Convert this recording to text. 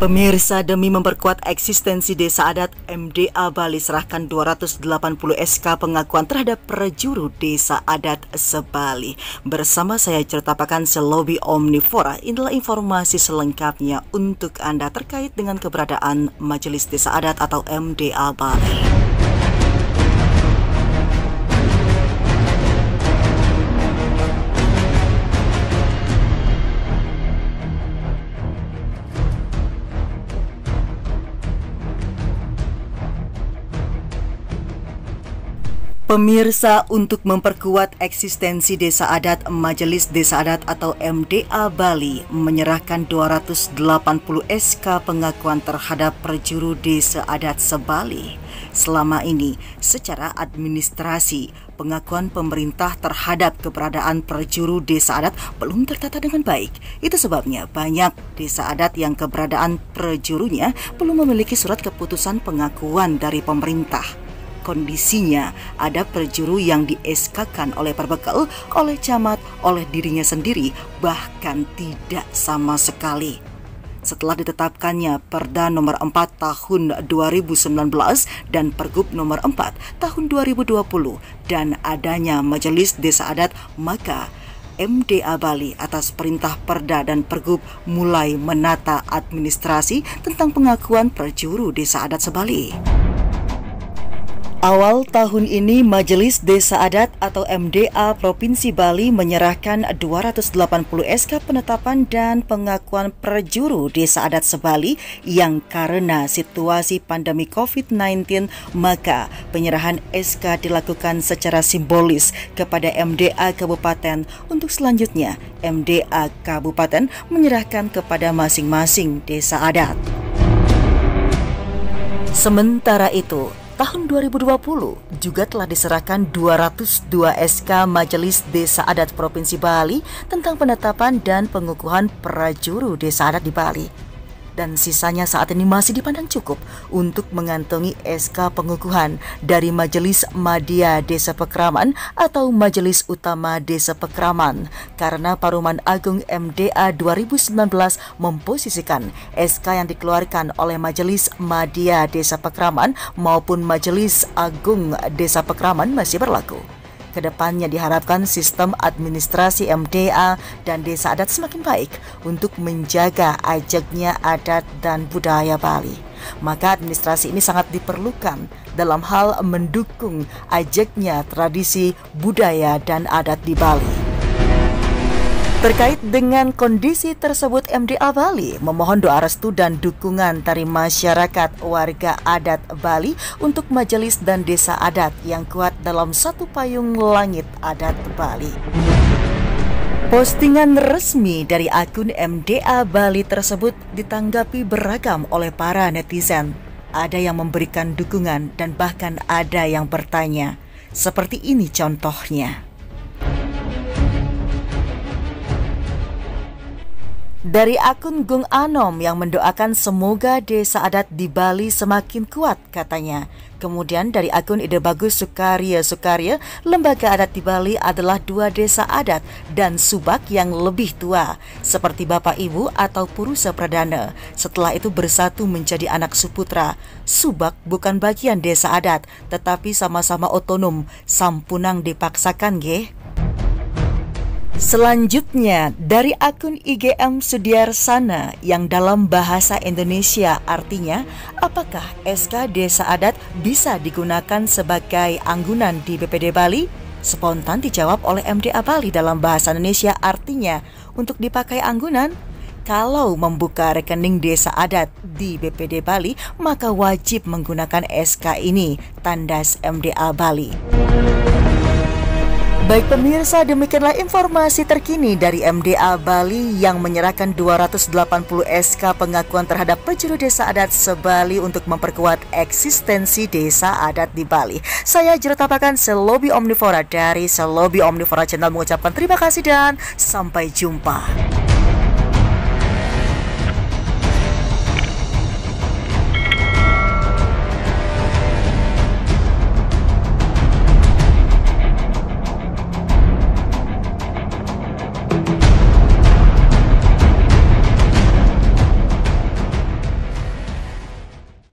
Pemirsa, demi memperkuat eksistensi desa adat, MDA Bali serahkan 280 SK pengakuan terhadap prajuru desa adat sebali. Bersama saya Certapakan Selobi Omnivora, inilah informasi selengkapnya untuk Anda terkait dengan keberadaan Majelis Desa Adat atau MDA Bali. Pemirsa, untuk memperkuat eksistensi desa adat, Majelis Desa Adat atau MDA Bali menyerahkan 280 SK pengakuan terhadap prajuru desa adat sebali. Selama ini, secara administrasi, pengakuan pemerintah terhadap keberadaan prajuru desa adat belum tertata dengan baik. Itu sebabnya banyak desa adat yang keberadaan prajurunya belum memiliki surat keputusan pengakuan dari pemerintah. Kondisinya, ada prajuru yang di-SK-kan oleh perbekal, oleh camat, oleh dirinya sendiri, bahkan tidak sama sekali. Setelah ditetapkannya Perda nomor 4 tahun 2019 dan Pergub nomor 4 tahun 2020 dan adanya Majelis Desa Adat, maka MDA Bali atas perintah Perda dan Pergub mulai menata administrasi tentang pengakuan prajuru desa adat sebali. Awal tahun ini, Majelis Desa Adat atau MDA Provinsi Bali menyerahkan 280 SK penetapan dan pengakuan prajuru desa adat sebali yang karena situasi pandemi COVID-19, maka penyerahan SK dilakukan secara simbolis kepada MDA Kabupaten untuk selanjutnya MDA Kabupaten menyerahkan kepada masing-masing desa adat. Sementara itu, tahun 2020 juga telah diserahkan 202 SK Majelis Desa Adat Provinsi Bali tentang penetapan dan pengukuhan prajuru desa adat di Bali. Dan sisanya saat ini masih dipandang cukup untuk mengantongi SK pengukuhan dari Majelis Madya Desa Pekraman atau Majelis Utama Desa Pekraman, karena Paruman Agung MDA 2019 memposisikan SK yang dikeluarkan oleh Majelis Madya Desa Pekraman maupun Majelis Agung Desa Pekraman masih berlaku. Kedepannya diharapkan sistem administrasi MDA dan desa adat semakin baik untuk menjaga ajaknya adat dan budaya Bali. Maka administrasi ini sangat diperlukan dalam hal mendukung ajaknya tradisi, budaya, dan adat di Bali. Terkait dengan kondisi tersebut, MDA Bali memohon doa restu dan dukungan dari masyarakat warga adat Bali untuk majelis dan desa adat yang kuat dalam satu payung langit adat Bali. Postingan resmi dari akun MDA Bali tersebut ditanggapi beragam oleh para netizen. Ada yang memberikan dukungan dan bahkan ada yang bertanya. Seperti ini contohnya. Dari akun Gung Anom yang mendoakan semoga desa adat di Bali semakin kuat, katanya. Kemudian dari akun Ide Bagus Sukarya, lembaga adat di Bali adalah 2 desa adat dan subak yang lebih tua, seperti Bapak Ibu atau Purusa Pradana. Setelah itu bersatu menjadi anak Suputra. Subak bukan bagian desa adat, tetapi sama-sama otonom, sampunang dipaksakan nggih. Selanjutnya dari akun IGM Sudiarsana yang dalam bahasa Indonesia artinya, apakah SK Desa Adat bisa digunakan sebagai anggunan di BPD Bali? Spontan dijawab oleh MDA Bali dalam bahasa Indonesia artinya, untuk dipakai anggunan, kalau membuka rekening desa adat di BPD Bali, maka wajib menggunakan SK ini, tandas MDA Bali. Baik pemirsa, demikianlah informasi terkini dari MDA Bali yang menyerahkan 280 SK pengakuan terhadap prajuru desa adat sebali untuk memperkuat eksistensi desa adat di Bali. Saya Certapakan Selobi Omnivora dari Selobi Omnivora Channel mengucapkan terima kasih dan sampai jumpa.